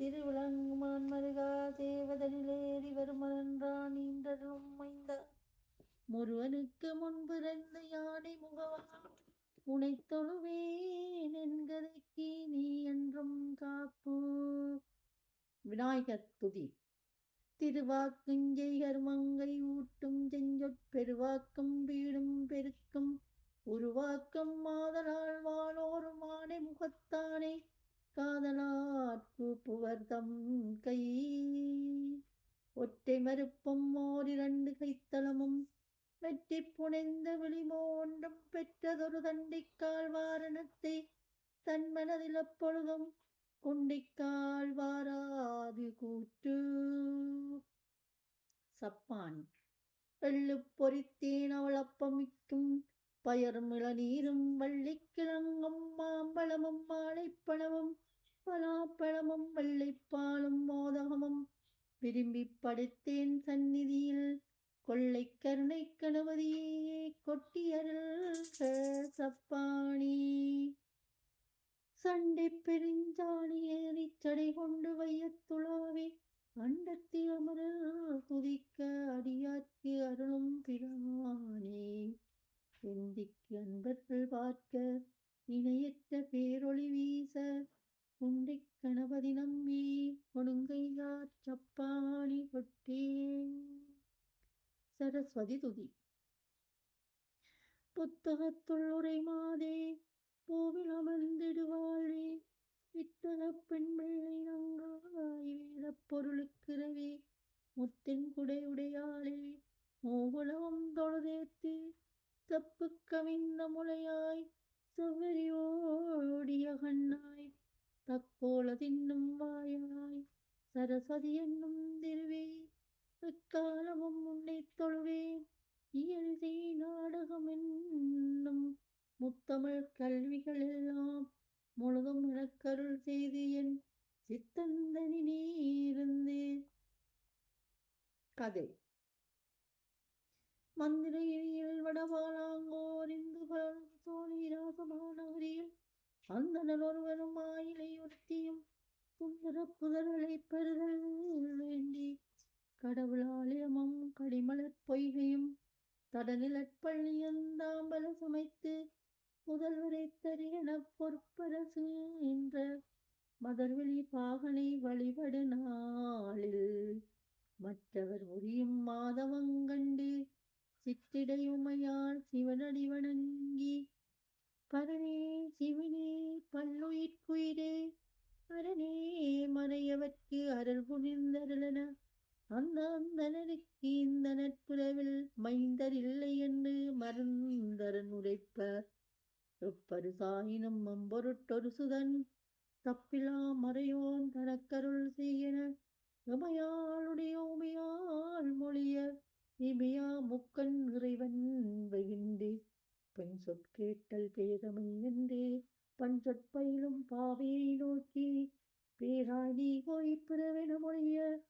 திருவிளங்குமான் மருகா தேவதனிலேறி வருமன்றான் ஈன்றரும் மைந்த முருகனுக்கு முன்பிறந்த யானை முகவா உனைத் தொழுவேன் என்கதைக்கு நீ என்றும் காப்பு. விநாயகர் துதி. திருவாக்குஞ்செய்கர் மங்கை ஊட்டும் செஞ்சொற் பெருவாக்கம் வீடும் பெருக்கும் உருவாக்கம் மாதலால் வானோரும் ஆனை முகத்தானே காதலாற் கூப்புவர் தம் கை. ஒற்றை மறுப்பும் ஓரிரண்டு கைத்தலமும் வெற்றி புனைந்த விழிமோன்றும் பெற்றதொரு தண்டிக்கால் வாரணத்தை தன் மனதில் எப்பொழுதும் கொண்டிக்கால் வாராது கூற்று. சப்பானி. எள்ளு பொறித்தேன் அவள் அப்பமிக்கும் பயரும் இளநீரும் வள்ளிக்கிழங்கும் மாம்பழமும் வாழைப்பழமும் பலாப்பழமும் வெள்ளைப்பாலும் மோதகமும் விரும்பி படைத்தேன் சந்நிதியில் கொள்ளை கருணை கணவதியே கொட்டியருள் சப்பானி. சண்டை பெருஞ்சாணி ஏறி சடை கொண்டு வையத்துளாவே அண்டத்தி அமர துதிக்க அடியார்க்கு அருளும் பிரானே. எந்திக்கு அன்பர்கள் பார்க்க இணையற்ற பேரொளி வீச உண்டை கணபதி நம்பி ஒடுங்கையார் சப்பானி கொட்டே. சரஸ்வதி துதி. புத்தகத்துள் உரை மாதே பூவில் அமர்ந்திடுவாழே வித்தக பெண் பிள்ளை நங்காய் வேத பொருளுக்கிறவே முத்தின் குடை உடையாளே மூவுலகம் தொழுதேத்து தப்பு கவிந்த முளையாய் செவ்வரியோடிய கண்ணாய் தக்கோல தின்னும் வாயாய் சரஸ்வதி என்னும் திருவே எக்காலமும் உன்னை தொழுவேன் இயல்சை நாடகம் என்னும் முத்தமிழ் கல்விகள் எல்லாம் முழுதும் எனக்கருள் செய்து என் சித்தந்தனி நீர்ந்து. கதை. மந்திரையில் வடபாலாங்கோர் இந்து சோழிராசமாநகரியில் அந்தனர் ஒருவரும் ஆயிலை ஒருத்தியும் சுந்தர புதர்களை பெறுதல் வேண்டி கடவுளாலயமும் கடிமலர் பொய்கையும் தடநிலப்பள்ளியந்தாம்பல சமைத்து முதல்வரை தரியன பொற்பரசு என்ற மதர்வெளி பாகனை வழிபடு நாளில் மற்றவர் உரியும் மாதவங்கண்டு சிற்றிடையுமையால் சிவனடி வணங்கி பரனே சிவனே பல்லுயிர்க்குயிரே அரணே மறையவர்க்கு அருள் புரிந்தருளன அந்த அந்தனருக்கு இந்த நட்புறவில் மைந்தர் இல்லை என்று மருந்தரன் உரைப்ப எப்பருசாயினும் அம்பொருட்டொரு சுதன் தப்பிலா மறையோன் தனக்கருள் செய்யன எமையாளுடைய உமையால் மொழிய இமையா முக்கண் இறைவன் வெகுண்டு பெண் சொற்கேட்டல் பேதமை என்றே பண் சொற்பயிலும் பாவையை நோக்கி பேராய் நீ போய் பிறவென மொழிய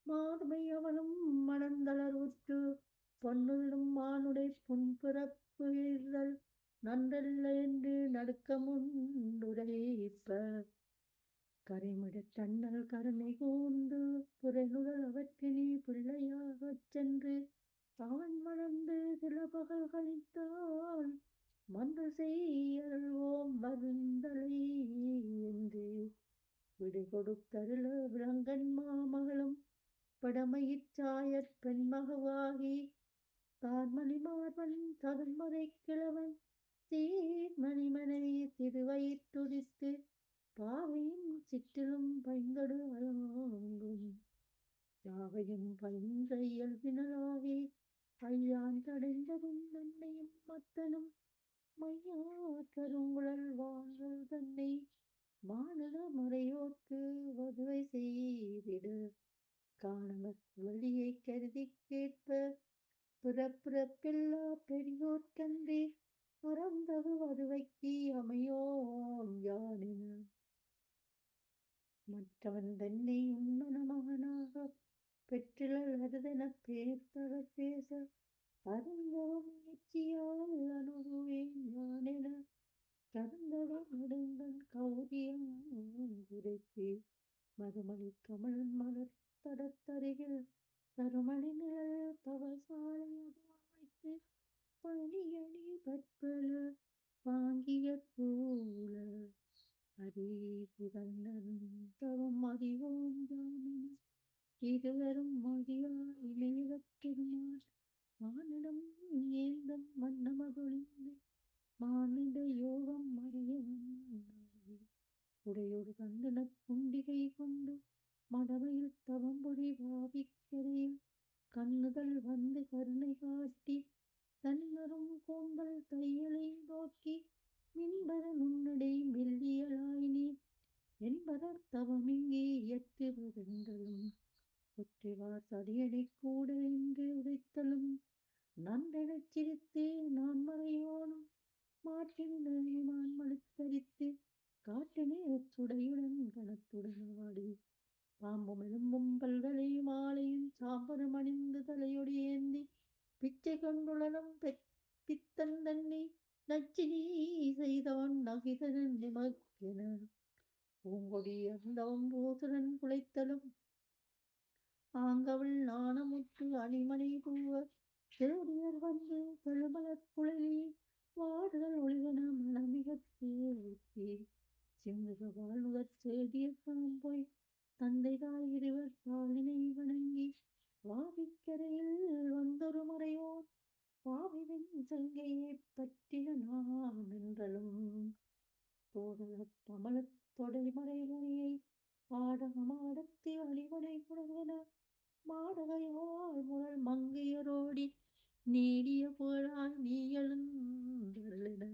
மாதுமை அவனும் மணந்தளர் உற்று பொன்னுள்ளும் மானுடை புன்பிறப்பு எய்தல் நன்றல்ல என்று நடுக்கமுண்டுரைப்ப கரைமிடத் தன்னல் கருணை கூர்ந்து புறநுதல் அவற்கு நீ பிள்ளையாகச் சென்று அவன் மணந்து சில பகல் கழித்தான் மன்று செய்யல்வோம் வருந்தலை என்று விடை கொடுத்தருள விலங்கன் மாமகளும் படமையிற்சாயற் பெண்மகவாகி தார்மணி மார்பன் சதன்மறை கிழவன் சீர்மணிமனை திருவயிற்றுதித்து பாவையும் சிற்றிலும் பைந்தடு வழங்கும் யாவையும் பைந்த இயல்பினராகி ஐயான் தடைந்ததும் நன்மையும் மத்தனும் மையா கருங்குழல் வாழ்கள் தன்னை மாநில முறையோர்க்கு வதுவை செய்திட காணவர் வழியை கருதி கேட்ப பிறப்பிறப்பில்லா பெரியோர்க்கன்றே மறந்தது வதுவைக்கு அமையோன் யானென மற்றவன் தன்னை உண்மன மகனாக பெற்றிலல் அருதென பேர்த்தக பேச அருந்தவம் முயற்சியால் அணுகுவேன் யானென கருந்தவ நெடுங்கண் கௌரியம் குறைத்து மறுமணி கமலன் மலர் தடத்தருகில் தருமணி நிழல் தவசாலை வைத்து பணியணி பற்பல வாங்கிய போல அறிவுதன்னரும் தவம் அறிவோம் ஜாமின இருவரும் மதியாய் இணையத்திருமான் மானிடம் ஏந்தம் மன்னமதொழிந்து மானிட யோகம் மறையவனாகி உடையொரு கந்தனப் புண்டிகை கொண்டு மடமையில் தவம்பொழி வாவிக்கரையில் கண்ணுதல் வந்து கருணை காட்டி தன்னரும் கூந்தல் தையலை நோக்கி மின்பர நுண்ணடை மெல்லியலாய் நீ என்பதற் தவமிங்கே இயற்றுவதென்றலும் ஒற்றைவார் சடையடை கூட என்று உரைத்தலும் நன்றெனச் சிரித்து நான் மறையோனும் மாட்டினான் மழுத்தரித்து காட்டினே சுடையுடன் கணத்துடன் ஆடி பாம்பும் எலும்பும் பல்களையும் மாலையும் சாம்பரும் அணிந்து தலையொடி ஏந்தி பிச்சை கொண்டுளனும் பித்தன் தன்னை நச்சினி செய்தவன் நகிதன் நிமக்கென பூங்கொடி அந்தவன் பூசுரன் குலைத்தலும் ஆங்கவள் நாணமுற்று அணிமனை பூவ தேடியர் வந்து செழுமலர் குழலி வாடுதல் ஒளிவன மனமிகத்தே ஊற்றி சிந்துக வாழ்நுதற் சேடிய போய் தந்தை தாய் இருவர் தாளினை வணங்கி வாவிக்கரையில் வந்தொரு மறையோர் பாவிவின் சங்கையை பற்றின நான் என்றலும் தோடலத் தமலத் தொடைமறைகரையை பாடகமாடத்து அணிவனை குழந்தன மாடகையாள் முரல் மங்கையரோடி நீடிய புகழாய் நீ எழுந்தருளின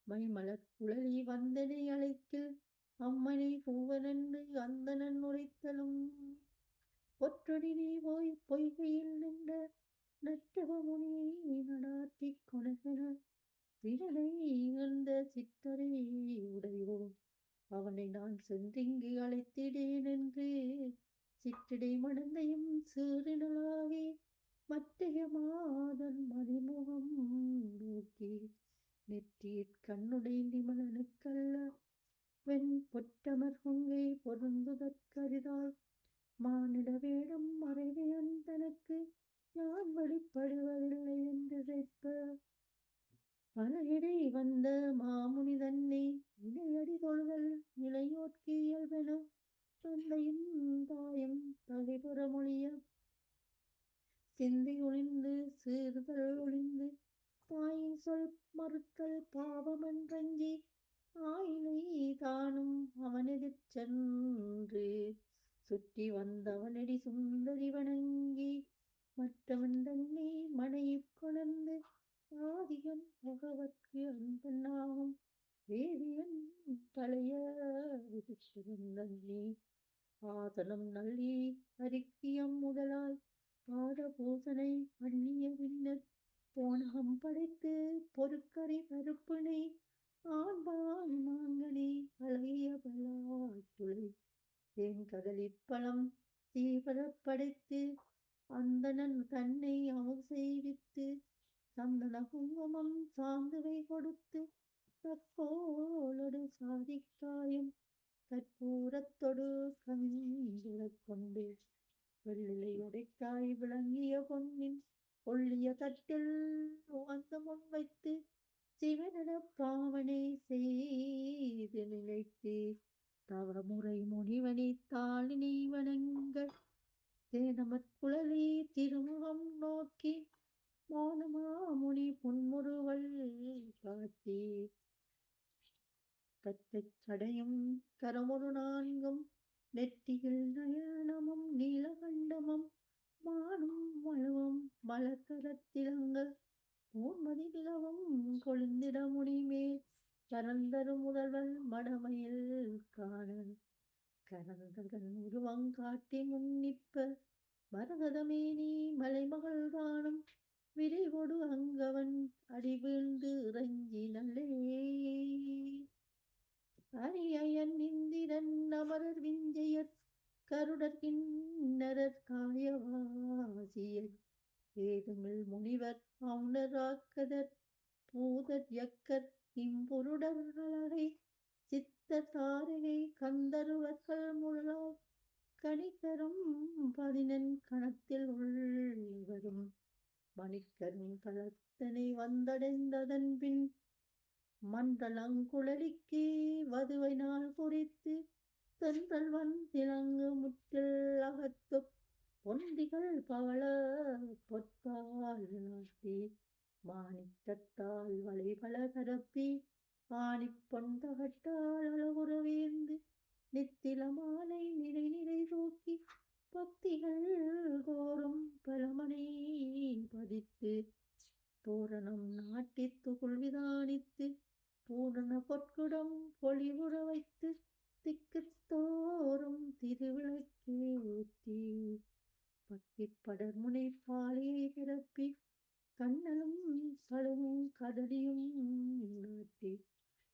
மைமலர் குழலி வந்தனை அழைத்தில் அம்மனை பூவனென்று அந்தனன் உரைத்தலும் ஒற்றொடி நீ போய் பொய்கையில் நின்ற நற்றவமுனியை நடாத்தி கொணகன திறனை இகழ்ந்த சித்தரை உடையோம் அவனை நான் சென்றிங்கு அழைத்திடேன் என்று சிற்றிடை மடந்தையும் சீறினளாகி மற்றைய மாதன் மதிமுகம் நோக்கி நெற்றியிற் கண்ணுடை நிமலனுக்கல்ல வெண் பொற்றமர் கொங்கை பொருந்துதற்கரிதாய் மானிட வேடம் மறைவையன் தனக்கு யான் வழிபடுவதில்லை என்று செய்ப்ப மலையிடை வந்த மாமுனி தன்னை இணையடி தொழுதல் நிலையோர்க்கு இயல்பென தந்தையும் தாயும் தகைபுற மொழிய சிந்தை ஒளிந்து சீறுதல் ஒளிந்து தாயின் சொல் மறுத்தல் பாவமென்றஞ்சி ஆயினை தானும் அவனெதிர் சென்று சுற்றி வந்தவனடி சுந்தரி வணங்கி மற்றவன் தன்னை மனையில் கொணர்ந்து ஆதியன் பகவற்கு அன்பனாகும் வேதியன் தலைய விதிச்சிருந்தன்னே ஆதனம் நல்லி அரிக்கியம் முதலாய் பாத பூசனை பண்ணிய பின்னர் போனகம் படைத்து பொறுக்கரை கருப்பினை ஆண்பான் மாங்கனி அழகிய பலாத்துளை தேன் கடலிற்பழம் தீபரப் படைத்து அந்தணன் தன்னை அவர் செய்வித்து சந்தன குங்குமம் சாந்துவை கொடுத்து தக்கோலொடு சாதிக்காயும் கற்பூரத்தொடு கவிழ்ந்திடக் கொண்டு வெள்ளிலை உடைக்காய் விளங்கிய பொன்னின் ஒள்ளிய தட்டில் உகந்த முன் வைத்து சிவனென பாவனை செய்து நினைத்து தவமுறை முனிவனை தாளினை வணங்க தேனமற் குழலி திருமுகம் நோக்கி மோனமாமுனி புன்முறுவல் காட்டி கற்றைச் சடையும் கரமொரு நான்கும் நெற்றியில் நயனமும் நீலகண்டமும் மானும் வளவும் மலர்கரத்திலங்க பூன்மதி நிலவும் கொழுந்திட முடிமேல் கரந்தரு முதல்வன் மடமையில் காண கரந்தகன் உருவங்காட்டி முன்னிற்ப மரகதமேனி மலைமகள் தானும் விரைவொடு அங்கவன் அடிவீழ்ந்து இறங்கி நல்லே அரியன் இந்திரன் அமரர் விஞ்சையர் கருடர் கிண்ணரர் காயவாசியர் ஏதுமில் முனிவர் அவுணராக்கதர் பூதர் யக்கர் இம்பொருடர் அழகை தாரகை கந்தருவர்கள் முழலால் கணித்தரும் பதினெண் கணத்தில் உள்ளவரும் மணிக்கரும் களத்தனை வந்தடைந்ததன் பின் மண்டலங்குழலிக்கு வதுவை நாள் குறித்து தென்றல் வந்திலங்கு முற்றில் அகத்து பொந்திகள் பவள பொற்கால் நாட்டி மாணிக்கத்தால் வளைபல பரப்பி ஆணிப் பொந்தகட்டால் அழகுறவேந்து நித்தில மாலை நிறை நிறை தூக்கி பக்திகள் தோறும் பலமனை பதித்து தோரணம் நாட்டி துகுள் விதானித்து பூரண பொற்குடம் பொலிவுற வைத்து திக்கு தோறும் திருவிளக்கேற்றி பக்தி படர்முனை பாலையை பிறப்பி கண்ணலும் சழுவும் கதலியும் நாட்டி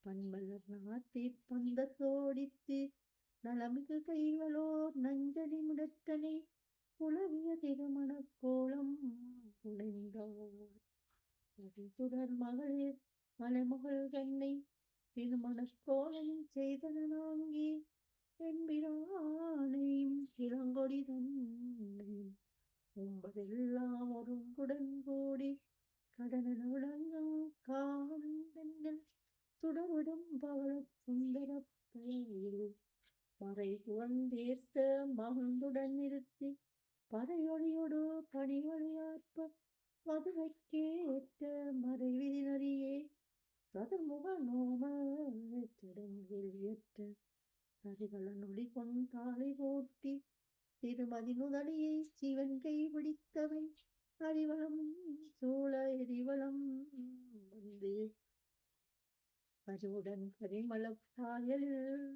பன்மலர் நாட்டி பந்த தோடித்து நலமிகு கைவலோர் நஞ்சனி முடற்றனை உலவிய திருமண கோலம் புனைந்தார் சுடர் மகளிர் மலைமகள் கண்ணை திருமணக் கோலம் செய்தனாங்கி எம்பிரானையும் இளங்கொடி தன்னையும் உம்பதெல்லாம் ஒருங்குடன் கூடி கடன விளங்கும் காணல் சுடவிடும் பவள சுந்தர பயில் மறை புகழ்ந்தேர்த்த மகிழ்ந்துடன் நிறுத்தி பறையொழியொடு பணிவழியாற்ப மதுரைக்கேற்ற மறைவிதினரியே சதுர்முக நோம திடங்கேற்ற கரிகள நொடி கொண்டாளை போட்டி திருமதி நுதலியை சிவன் கை பிடித்தவை அறிவளம் சூழ எரிவளம் வந்து பருவுடன் பரிமள பாயலில்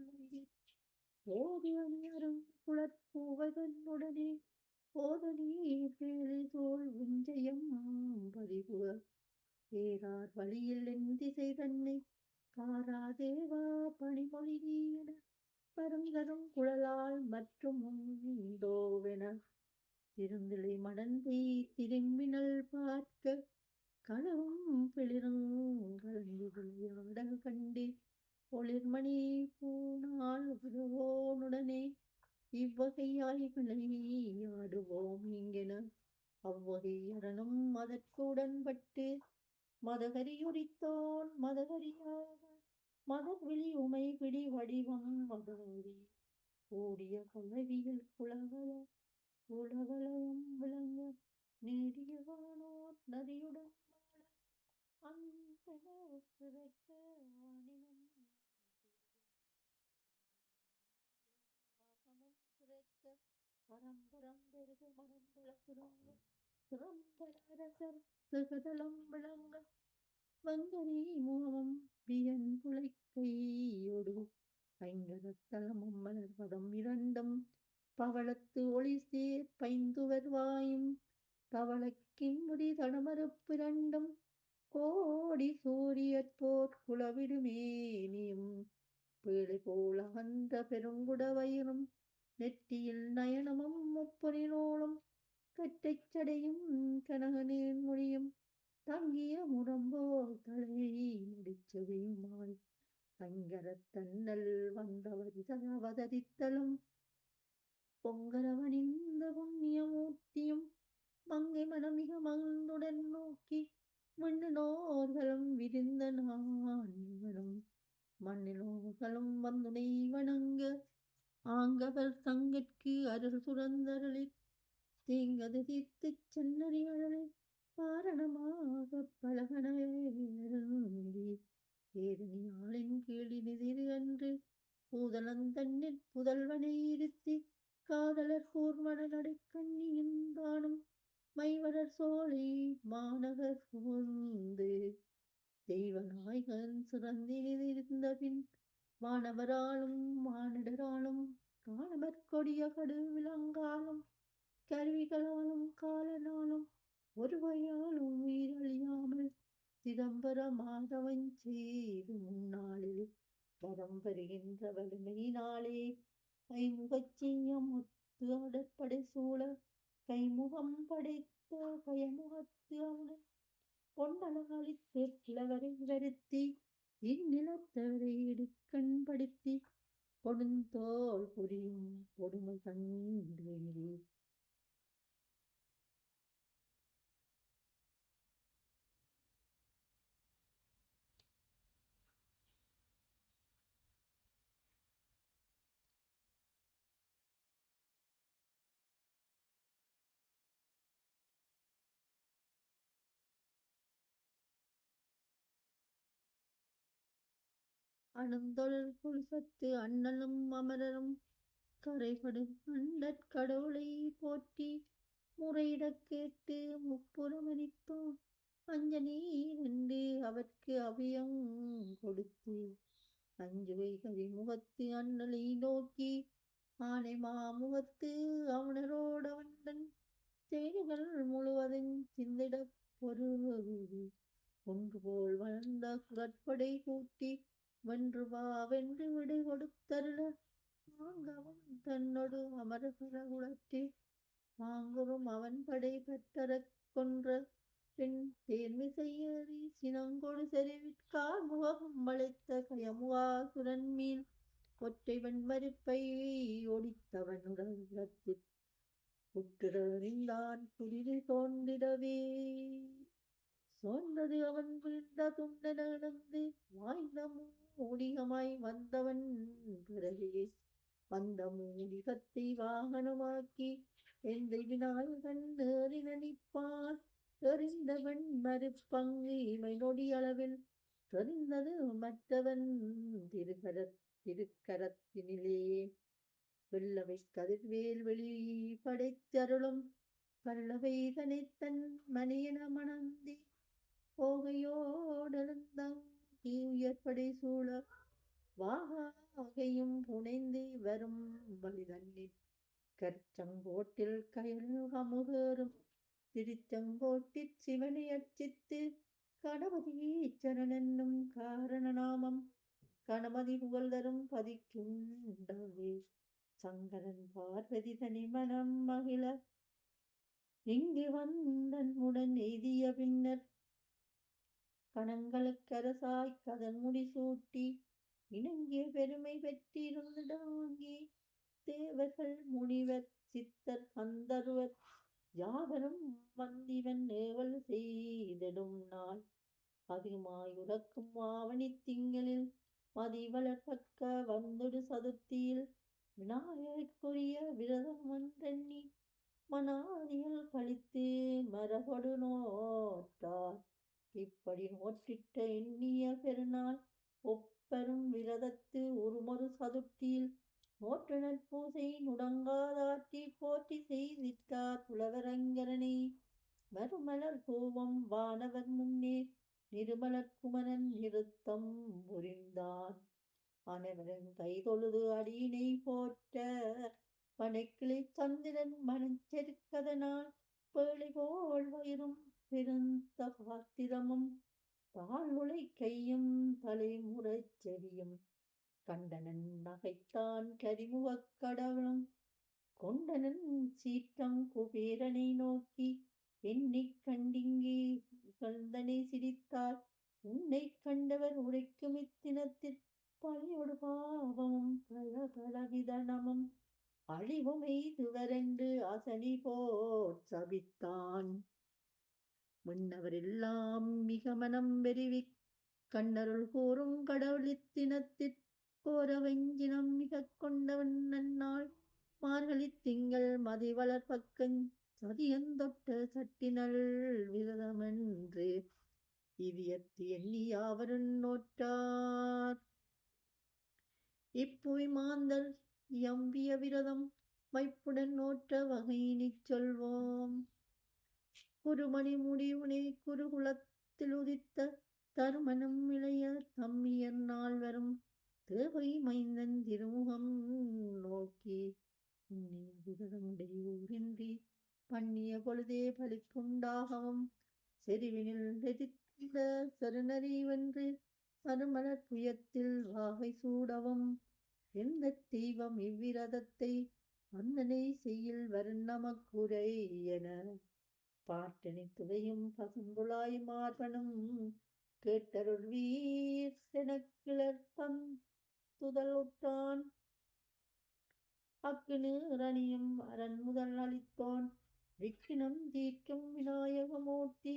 ஓதியரும் குளற்பூவதனுடனே போதனி பேழி தோல் விஞ்சயம் பதிவுக ஏறார் வழியில் என் திசை தன்னை காராதேவா பணிமொழி நீ என பரந்தரும் குழலால் மற்றும் உண்டோவென திருந்திலை மடந்தை திரும்பினல் பார்க்க கனவும் பிளிரும் கலந்து விளையாடல் கண்டு ஒளிர்மணி பூனால் வருவோனுடனே இவ்வகையாய் விளையாடுவோம் இங்கென அவ்வகை அரணும் அதற்குடன்பட்டு மதகரியுரித்தோன் மதகரியாக மதவிழி உமை பிடி வடிவம் மதவரி கூடிய கலவியில் உலகளம் விளங்க நீடியவானோர் நதியுடன் வாழ அன்பென சிறைக்க வானினும் சிறைக்க பரம்பரம் பெருகு மரம்பல சுரங்க சுரம்பலரசர் சுகதலம் விளங்க வங்கரி முகமும் பியன் புழைக்கையோடு ஐங்கரத்தலமும் மலர்பதம் இரண்டும் பவளத்து ஒளி சேர் பைந்துவர் வாயும் தவளக்கிம்புரி தடமறுப்பு இரண்டும் கோடி சூரியற்போர் குளவிடுமேனியும் பேழை போல் அகன்ற பெருங்குட வயிறும் நெற்றியில் நயனமும் முப்பொறினோளும் கற்றைச் சடையும் கனகநீர் மொழியும் தங்கிய முரம்போல் தலை முடிச்சவையுமாய் அங்கரத்தன்னல் வந்தவர் அவதரித்தலும் பொங்கரவனிந்த புண்ணியமூர்த்தியும் மங்கை மனமிக மகிழ்ந்துடன் நோக்கி விண்ணினோர்களும் விரிந்த நான்வரும் மண்ணினோர்களும் வந்துனை வணங்க ஆங்கவர் தங்கிற்கு அருள் சுரந்தருளி தீங்கது தீர்த்துச் சென்னறி அழலை காரணமாக பலகனி ஏதனியாளின் கீழினிதிரு அன்று பூதலந்தன்னிற் புதல்வனை இருத்தி காதலர் கூர்மண நடைக்கண்ணியின் தானும் மைவடர் சோலை மாநகர் சூழ்ந்து தெய்வநாயகன் சிறந்திருந்த பின் வானவராலும் மானிடராலும் காணவர் கொடிய கடு விலங்காலும் கருவிகளாலும் காலனாலும் ஒருவையாலும் உயிரழியாமல் சிதம்பர மாதவன் செய்து முன்னாளில் வரம் பெறுகின்ற வலிமையினாலே ஐமுகச்சிங்கம் ஒத்து அடற்படை சூழ கைமுகம் படைத்த பயமுகத்து அவனும் பொன்னலகளித்து கிழவரை வருத்தி இந்நிலத்தவரை இடுக்கண் படுத்தி கொடுந்தோள் புரியும் கொடுமை கண்டேனே. அணுந்தொல் புல்சத்து அண்ணலும் அமரரும் கரைபடும் அண்டற் கடவுளை போற்றி முறையிடக் கேட்டு முப்புறமளித்தோம் அஞ்சனீர் என்று அவர்க்கு அபயம் கொடுத்து அஞ்சுவை கரிமுகத்து அண்ணலை நோக்கி ஆனை மாமுகத்து அவனரோடவந்தன் செய்திகள் முழுவதும் சிந்திடப் பொருள் ஒன்று போல் வளர்ந்த குரற்படை கூட்டி வென்று வா வென்று விடை கொடுத்தருள வாங்கவன் தன்னொடு அமரகர உளற்றி வாங்குறும் அவன் படை பெற்றறக் கொன்ற பின் தேர்மிசையேறி சினங்கொடு செறிவிற்கார் முகம் வளைத்த கயமுகாசுரன் மீன் ஒற்றை வெண்மறிப்பை ஒடித்தவன் உடலத்தில் உற்றிருந்தான் புரிது தோன்றிடவே சோர்ந்தது அவன் வீழ்ந்த துண்டன இழந்து வாய்ந்த மூடிகமாய் வந்தவன் பிறவே வந்த மூடிகத்தை வாகனமாக்கி எந்தை விநாயகன் ஏறி நடிப்பான் எறிந்தவன் மறுப்பங்கு இமை நொடி அளவில் தெரிந்தது மற்றவன் திருக்கரத்தினிலே வெள்ளவை கதிர்வேல் வெளி படைத்தருளும் பல்லவை தனித்தன் மணியன மணந்தி போகையோடெழுந்தங் உயர்படை சூழ வாகையும் புனைந்து வரும் வழிதன்னில் கற்சங்கோட்டில் கயல் அமுகேறும் திருச்செங்கோட்டிற் சிவனை அர்ச்சித்து கணபதி சரணென்னும் காரணநாமம் கணபதி புகழ் தரும் பதிக்குண்டாவே சங்கரன் பார்வதி தனி மனம் மகிழ இங்கு வந்தன் உடன் எய்திய பின்னர் கணங்களுக்கரசாய் கதன் முடிசூட்டி இணங்கிய பெருமை பெற்றிருந்தாங்கி தேவர்கள் முனிவர் சித்தர் கந்தர்வர் யாவரும் வந்திவன் ஏவல் செய்திடும் நாள் அதிகமாய் உறக்கும் ஆவணி திங்களில் மதிவளர்பக்க வந்துடு சதுர்த்தியில் விநாயகருக்குரிய விரதம் ஒன்றெண்ணி மனாதிகள் கழித்து மரபொடு நோற்றார் இப்படி நோற்றிட்ட எண்ணிய பெருநாள் ஒப்பரும் விரதத்து ஒருமொரு சதுர்த்தியில் நோற்று நற்பூசை நுடங்காதாற்றி போற்றி செய்திட்டார் புலவரங்கரனை மறுமலர் தூவம் வானவர் முன்னே நிருமலர் குமரன் நிறுத்தம் புரிந்தான் அனைவரும் கைதொழுது அடியினை போற்ற பனைக்கிளை சந்திரன் மனஞ்செருக்கதனால் பேழை போல் வயிறும் பெருந்த பாத்திரமும் தாழ்வுளை கையும் தலைமுறைச் செவியும் கண்டனன் நகைத்தான் கரிமுகக் கடவுளும் கொண்டனன் சீற்றம் குபேரனை நோக்கி என்னைக் கண்டிங்கே கந்தனை சிரித்தார் உன்னை கண்டவர் உரைக்கும் இத்தினத்தில் பழையொடு பாவமும் பலவிதனமும் அழிவும் எய்துவரென்று அசனி போற் சபித்தான் முன்னவரெல்லாம் மிக மனம் வெறிவி கண்ணருள் கூறும் கடவுளித்தினத்திற் கோர வெஞ்சினம் மிக கொண்டவன் நன்னாள் மார்கழி திங்கள் மதி வளர்பக்கஞ் சதியந்தொட்ட சட்டினள் விரதமென்று இதியத்து எண்ணி யாவரும் நோற்றார் இப்புவி மாந்தர் எம்பிய விரதம் வைப்புடன் நோற்ற வகையினிச் சொல்வோம் குருமணி முடிவுனை குருகுலத்தில் உதித்த தருமணம் இளைய தம்மியர் நாள் வரும் தேவை மைந்தன் திருமுகம் நோக்கி உன்னிய விரதம் இடையூறின்றி பண்ணிய பொழுதே பலிப்புண்டாகவும் செறிவினில் எதிர்ந்த சருணரி வென்று மறுமலர் புயத்தில் வாகை சூடவும் எந்த தெய்வம் இவ்விரதத்தை அந்தனை செய்யில் வரும் நமக்குரை என பாட்டனை துவையும் பசுங்குழாய் மார்பனும் கேட்டருள்வீர் செனக்கிளர்பம் துதலுற்றான் அக்கு நீரணியும் அரண் முதல் அளித்தோன் விக்கினம் தீர்க்கும் விநாயகமூர்த்தி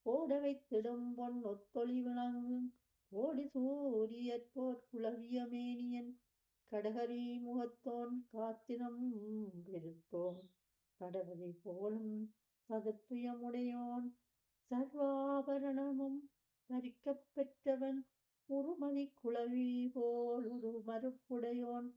ஓட வைத்திடும் பொன் ஒத்தொளி விளங்கும் ஓடி சூரியற்போர் குளவிய மேனியன் கடகரி முகத்தோன் காத்திரம் பெருத்தோன் கடவுளை போலும் சதுர்த்துயமுடையோன் சர்வாபரணமும் தரிக்கப் பெற்றவன் உருமதி குளவி போல் ஒரு மறுப்புடையோன்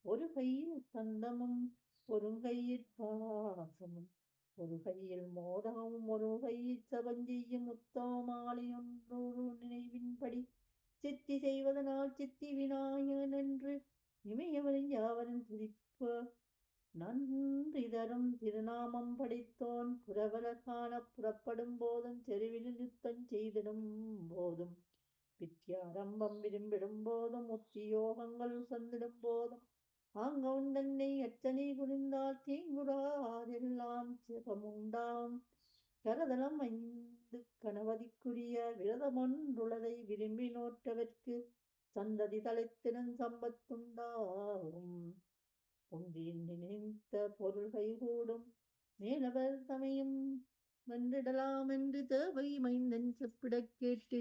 ஒரு கையில் சந்தமும் ஒரு கையில் பாசமும் ஒரு கையில் மோதகமும் ஒரு கையில் சபஞ்செய்யும் முத்தமாலையொன்றொரு நினைவின்படி சித்தி செய்வதனால் சித்தி விநாயகன் என்று இமையவரின் யாவரும் துதிப்ப நன்றி தரும் திருநாமம் படைத்தோன் புரவலர் காண புறப்படும் போதும் தெருவில் யுத்தம் செய்திடும் போதும் வித்யாரம்பம் விரும்பிடும் போதும் உத்தியோகங்கள் சந்திடும் போதும் ஆங்கவன் தன்னை அச்சனை புரிந்தால் தீங்குறாதெல்லாம் சிவமுண்டாம் கரதலம் 5 கணவதிக்குரிய விரதமொன்றுளதை விரும்பி நோற்றவர்க்கு சந்ததி தலைத்திடன் சம்பத்துண்டாகும் ஒன்றின் நினைத்த பொருள் கைகூடும் மேலவர் தமையும் வென்றிடலாம் என்று தேவை மைந்தன் செப்பிடக் கேட்டு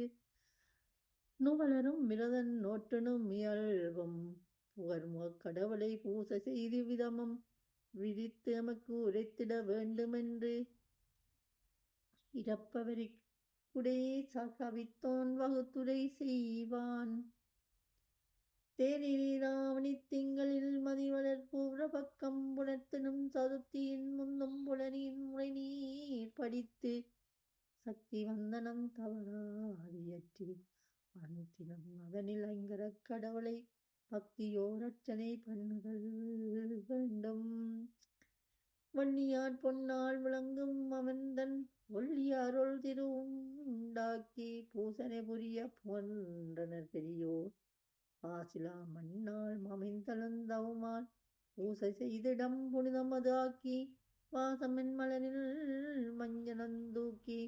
நுவலரும் விரதன் நோற்றனும் இயல்பும் புகர்முகக் கடவுளை பூச செய்து விதமும் விதித்து எமக்கு உரைத்திட வேண்டுமென்று இறப்பவரை குடை கவித்தோன் வகுத்துரை செய்வான் தேரிராவணி திங்களில் மதிவளர் பூர பக்கம் புணர்த்தனும் சதுர்த்தியின் முந்தும் புலனின் முறை நீர் படித்து சக்தி வந்தனம் தவறாதியற்றி அனுத்தினம் அதனில் ஐங்கரக் கடவுளை பக்தியோரர்ச்சனை பண்ணுதல் வேண்டும் வன்னியார் பொன்னால் விளங்கும் அவன்தன் ஒள்ளியாருள் திருவுண்டாக்கி பூசனை புரிய போன்றனர் பெரியோர் ஆசிலா மண்ணால் மமைந்தளந்தவுமால் பூசை செய்திடம் புனிதமது ஆக்கி வாசமென் மலரில் மஞ்சனந்தூக்கி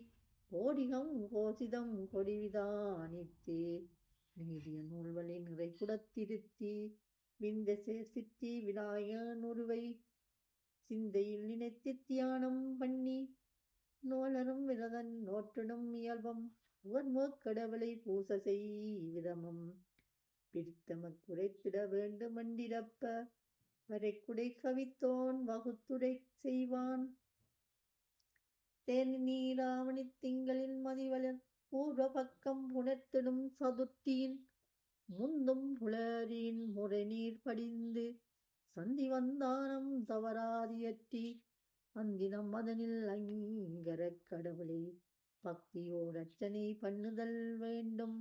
கோடிகம் கோசிதம் கொடிவிதானித்து நீதிய நூல்வழி நிறை குடத்திருத்தி விந்த சேர் சித்தி விநாயகன் உருவை சிந்தையில் நினைத்து தியானம் பண்ணி நோலரும் விரதன் நோற்றிடும் இயல்பம் உகர்முகக் கடவுளை பூச செய்விதமும் பிரித்தமக் குறைத்திட வேண்டுமென்றிரப்ப வரைக்குடை கவித்தோன் வகுத்துரை செய்வான் தேனி நீராவணி திங்களில் மதிவளர் பூர்வ பக்கம் புணர்த்திடும் சதுர்த்தியின் முந்தும் புலரின் முறை நீர் படிந்து சந்தி வந்தானம் தவறாதியற்றி அந்தினம் அதனில் ஐங்கரக் கடவுளை பக்தியோர் அர்ச்சனை பண்ணுதல் வேண்டும்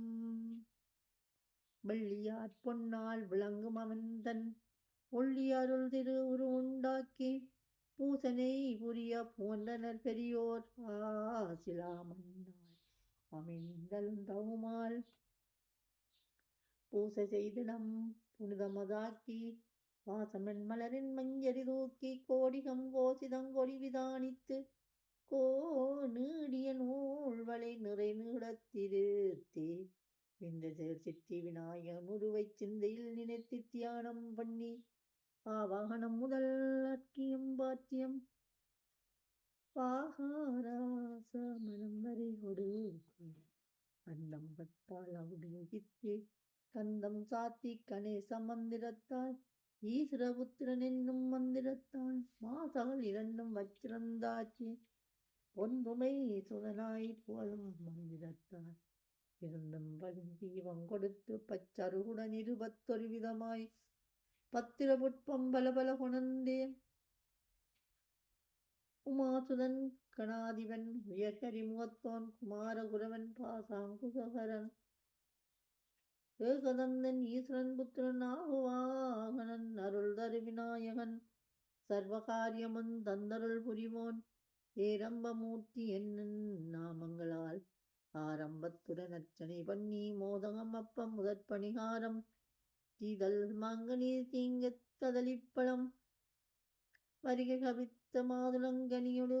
வெள்ளியார் பொன்னால் விளங்கும் அவன் தன் ஒள்ளியருள் திரு உருவுண்டாக்கி பூசனை புரிய போன்றனர் பெரியோர் ஆசிலா மண்ணால் அமைந்தழுந்தவுமால் பூசை செய்திடம் புனிதமதாக்கி வாசமன் மலரின் மஞ்சரி தூக்கி கோடிகம் கோசிதம் கொடி விதானித்து நீடிய நூல்வளை நிறை நீடத்திருத்தி இந்த சித்தி விநாயகன் உருவை சிந்தையில் நினைத்து தியானம் பண்ணி ஆவாகனம் முதல் அக்கியம் பாத்தியம் பாகாராச மனம் வரை ஒடுக்கும் அந்தம் பட்டால் அவுடித்து கந்தம் சாத்தி கணேச மந்திரத்தால் ஈஸ்வரபுத்திரன் என்னும் மந்திரத்தால் மாசகள் 2 வச்சிரந்தாச்சு பொன்துமை சுதனாய் புகழும் மந்திரத்தால் இருந்தும் பழுந்தீவம் கொடுத்து பச்சருகுடன் 21 விதமாய் பத்திர புட்பம் பலபல கொணர்ந்தேன் உமாசுதன் கணாதிபன் உயர்கரி முகத்தோன் குமாரகுரவன் பாசாங்குசகரன் ஏகதந்தன் ஈஸ்வரன் புத்திரன் ஆகுவாகனன் அருள் தரு விநாயகன் சர்வகாரியமும் தந்தருள் புரிவோன் ஏரம்பமூர்த்தி என்னும் நாமங்களால் ஆரம்பத்துடன் அர்ச்சனை பண்ணி மோதகம் அப்பம் முதற்பணிகாரம் தீதல் மாங்கனி தீங்க கதலிப்பழம் வருக கவித்த மாதுளங்கனியொடு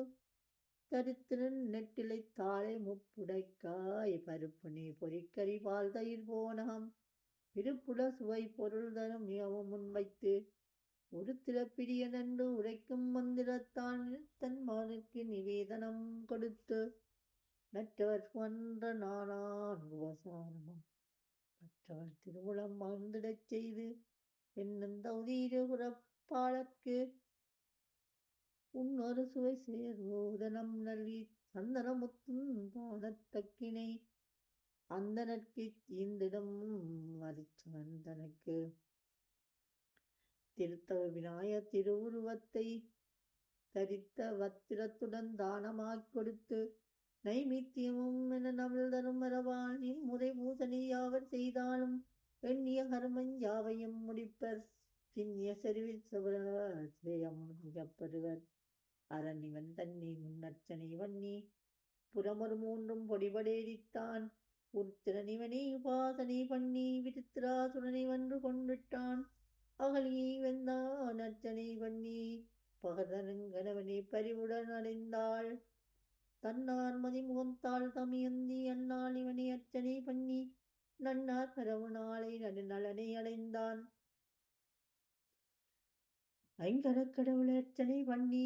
தரித்திரன் நெட்டிலை தாழை முப்புடைக்காய் பருப்பு நீ பொறிக்கறி பால் தயிர் போனகம் விருப்புட சுவை பொருள் தரும் மிகவும் முன்வைத்து உருத்திர பிரியனென்று உரைக்கும் மந்திரத்தான் தன் மகனுக்கு நிவேதனம் கொடுத்து நற்றவர் கொன்ற நானான் உபசாரமும் மற்றவர் திருவுளம் மகிழ்ந்திடச் செய்து என்னும் தௌதீர புறப்பாளர்க்கு உன்னொரு சுவை சேர்வோதனம் நல்கி சந்தனமுத்தும் தானத்தக்கினை அந்தனற்கு ஈந்திடும் மறிச்சவன் தனக்கு திருத்தவ விநாய திருவுருவத்தை தரித்த வத்திரத்துடன் தானமாக் கொடுத்து நைமித்தியமும் என நவல் தரும் மரபாணி முறை பூசணி யாவர் செய்தாலும் எண்ணிய கர்மம் யாவையும் முடிப்பர் திண்ணிய செறிவில் சிவயம் மிகப்பெறுவர் அரணிவன் தன்னை முன்னர்ச்சனை வன்னி புறமொரு மூன்றும் பொடிபடேடித்தான் உருத்திரனிவனை உபாசனை பண்ணி விருத்திராசுரனை வென்று கொண்டிட்டான் அகலியை வெந்தான் அர்ச்சனை பண்ணி பகதனங்கனவனை பறிவுடன் அடைந்தாள் தன்னார் மதிமுகத்தாள் தமியந்தி அந்நாள் இவனை அர்ச்சனை பண்ணி நன்னார் பரவு நாளை நடுநலனை அடைந்தான் ஐங்கரக் கடவுள் அர்ச்சனை பண்ணி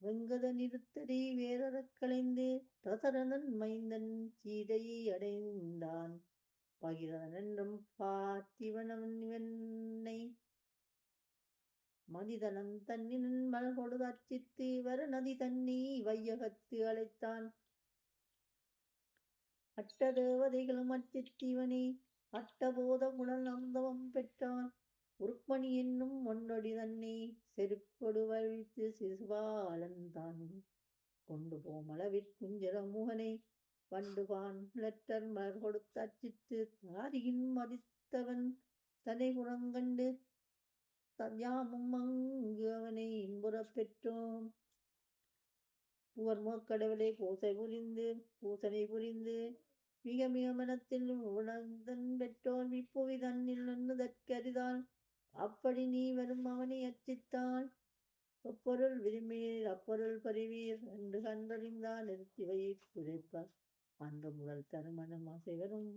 வெங்கத நிறுத்தரை வேறறக் களைந்து தசரதன் மைந்தன் சீதையை அடைந்தான் பகிரதன் என்றும் பார்த்திவனவன் இவனை மதிதனன் தன்னின் மலகொடு அர்ச்சித்து வர நதி தண்ணி வையகத்து அழைத்தான் அட்ட தேவதைகளும் அர்ச்சித்து இவனை அட்டபோத குணல் அந்தவம் பெற்றான் உருப்பணி என்னும் ஒன்றொடி தன்னை செருக்கொடு வழித்து சிசுபாலன் தான் கொண்டு போமளவிற்குஞ்சர முகனை வண்டுபான் லட்டர் மலர் கொடுத்து அர்ச்சித்து தாரியின் மதித்தவன் தனை குணங்கண்டு தயாமும் அங்கு அவனை இன்புறப் பெற்றோம் புகர்மோக்கடவுளை பூசனை புரிந்து மிக மிக மனத்தில் உணர்ந்தன் பெற்றோர் விப்புவி தன்னில் நின்றுதற்கரிதால் அப்படி நீ வரும் அவனை அர்ச்சித்தாள் அப்பொருள் விரும்பினீர் அப்பொருள் பறிவீர் என்று கண்டறிந்தால் நிறுத்திவையை குறைப்பார் அன்று முதல் தருமணம் அசைவரும்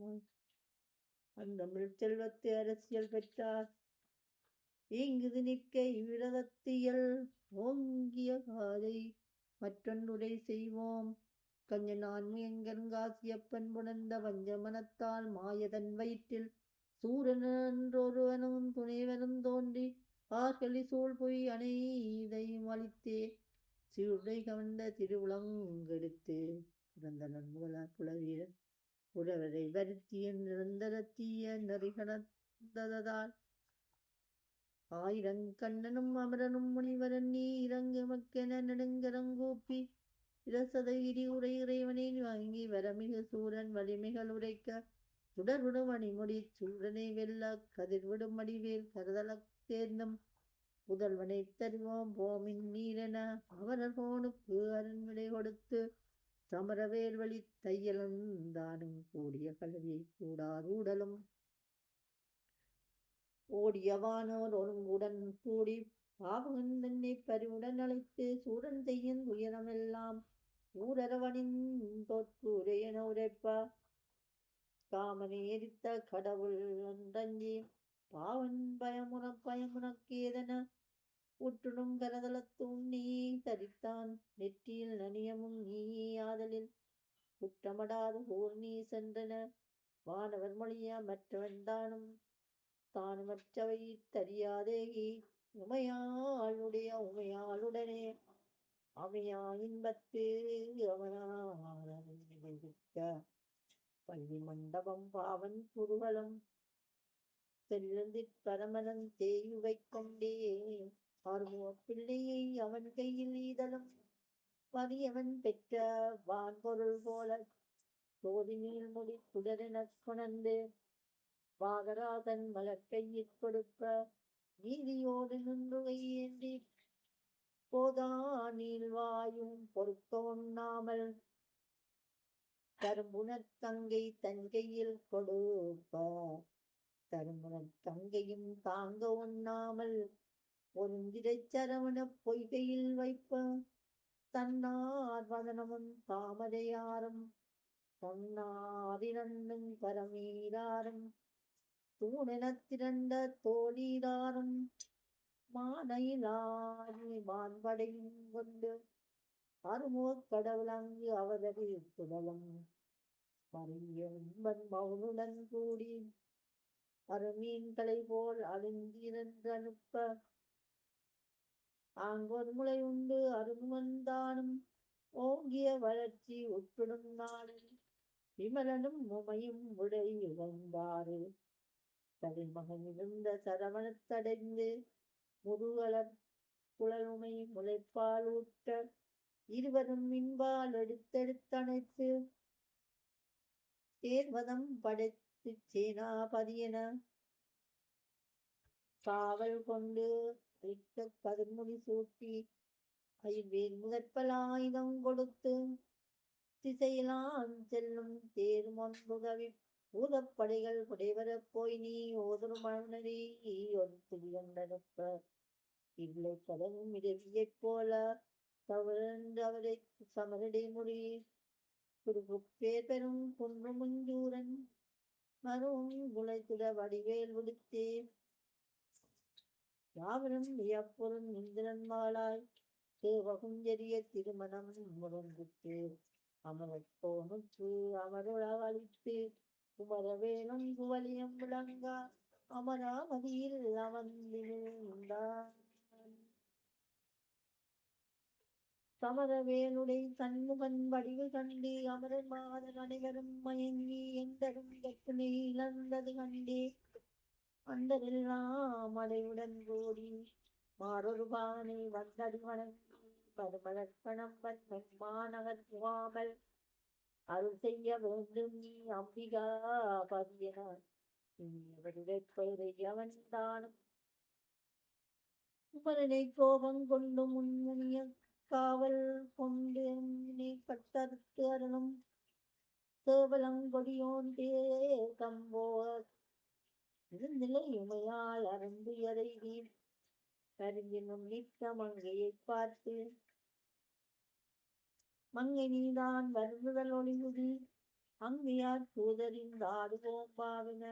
அந்த செல்வத்தை அரசியல் பெற்றார் இங்குது நிற்க இவ்விரதத்தியல் ஓங்கிய காதை மற்றொன்றுரை செய்வோம் கஞ்ச நான் முயங்கங்காசியப்பன் புணர்ந்த பஞ்சமனத்தால் மாயதன் வயிற்றில் சூரனொருவனும் துணைவனும் தோன்றி ஆர்களி சூழ் பொய் அனைதையும் அளித்தே சீருடை கவர்ந்த திருவுளங்கெடுத்து பிறந்தனன் முதலார் புலவீரன் புலவரை வருத்திய நிரந்தர தீய நெறிகடந்ததால் ஆயிரங்கண்ணனும் அமரனும் முனிவரன் நீ இறங்கு மக்கென நெடுங்கரங்கூப்பி இரசதகிரி உரை இறைவனை வாங்கி வரமிகு சூரன் வலிமைகள் உரைக்க சுடர்விடும் அணிமுடி சூரனை வெல்ல கதிர்விடும் அடிவேல் கருதலக் தேர்ந்தும் புதல்வனை தருவோம் போமின் நீரென அவரர் போனுக்கு அரண்விடை கொடுத்து சமரவேல் வழி தையலும் தானும் கூடிய கல்வி கூடாது உடலும் ஓடியவானோர் ஒருங்குடன் கூடி பாவகன் தன்னை பறிவுடன் அழைத்து சூரன் செய்யும் உயரமெல்லாம் ஊரரவனின் தோற்கு உரையென உரைப்ப காமனை எரித்த கடவுள் ஒன்றஞ்சி பாவன் பயமுனக்கேதன உற்றுடும் கரதளத்து உண்ணி தரித்தான் நெற்றியில் நனியமும் நீயே ஆதலில் குற்றமடாது ஊர் நீ சென்றன வானவர் மொழிய மற்றவன் தானுமற்றவை தறியாதேகி உமையாளுடைய உமையாளுடனே அமையா இன்பத்து அவனாக பள்ளி மண்டபம் பாவன் குருகளும் செல்லுந்திற் பரமனன் தேயுவை கொண்டே ஆர்வ பிள்ளையை அவன் கையில் ஈதலும் பரியவன் பெற்ற வான்பொருள் போல சோதினில் முடி சுடரெனக் கொணர்ந்து வாகராதன் மலர்கையில் கொடுப்ப நீதியோடு நின்று கையேந்தி போதா நீள்வாயும் பொறுக்க உண்ணாமல் தரும்புணர் தங்கை தன் கையில் கொடுப்ப தரும்புணர் தங்கையும் தாங்க உண்ணாமல் ஒருந்திரை சரவண பொய்கையில் வைப்ப தன்னார் வதனமும் தாமரையாரும் தன்னாதிரண்டும் பரமீராரும் தூணெனத் திரண்ட தோழீராரும் மானையிலாகி மான்படையும் கொண்டு அருமுகக் கடவுள் அங்கு அவதரித்துடலும் மறியன்பன் மௌனுடன் கூடி அருமீன்களை போல் அழுந்திரன்றனுப்ப ஆங்கொரு முளை உண்டு அருமுகந்தானும் ஓங்கிய வளர்ச்சி உட்பிடும் நாளில் விமலனும் உமையும் உடை இழந்தாறு தலைமகன் இருந்த சரவணத்தடைந்து முருகலர் குழலுமை முளைப்பால் ஊட்ட இருவரும் மின்பால் எடுத்தெடுத்தணைத்து தேர்வதம் படைத்து சேனாபதியென காவல் கொண்டு கதிர்முடி சூட்டி ஐவேல் முதற்பலாயுதம் கொடுத்து திசையிலான் செல்லும் தேரும் ஒன்புகவி பூதப்படைகள் புடைவரப் போய் நீ ஓதரும் மன்னரே ஒருத்திருப்ப இல்லை கடலும் இரவியைப் போல தவறென்று அவரை சமரடை முடி குறுகுப்பேர் பெரும் குன்று முஞ்சூரன் மரும் முளைத்திட வடிவேல் விடுத்தே யாவரும் வியப்புறும் இந்திரன் மாளாய் தேவகுஞ்சரிய திருமணம் முருங்குத்து அமரத்தோனுக்கு அமருளவழித்து குமரவேலும் குவலியம் விளங்கா அமராமதியில் அமர்ந்திருந்தான் சமரவேலுடை தன்முகன் வடிவு கண்டு அமரர் மாதர் அனைவரும் மயங்கி எந்தரும் கற்பனை இழந்தது கண்டே அந்தரெல்லாம் அடைவுடன் கூடி மாறொரு பானை வந்தடி வணங்கி பருமலர்ப்பணம் மாநகர் புகாமல் அருள் செய்ய வேண்டும் நீ அம்பிகா பதியனார் அவருடைய பெயரை அவன் தானும் குமரனை கோபம் கொண்டு முன்முனிய காவல் கொண்டு பட்டறுத்து அருளும் தேவலங்கொடியோன் கம்போர் இருநிலை உமையால் அருந்தியதை நீ கருங்கினும் நிற்க மங்கையை பார்த்து மங்கை நீதான் வருந்துதல் ஒளிவுதி அங்கையார் தூதரின் ஆடுவோம் பாவின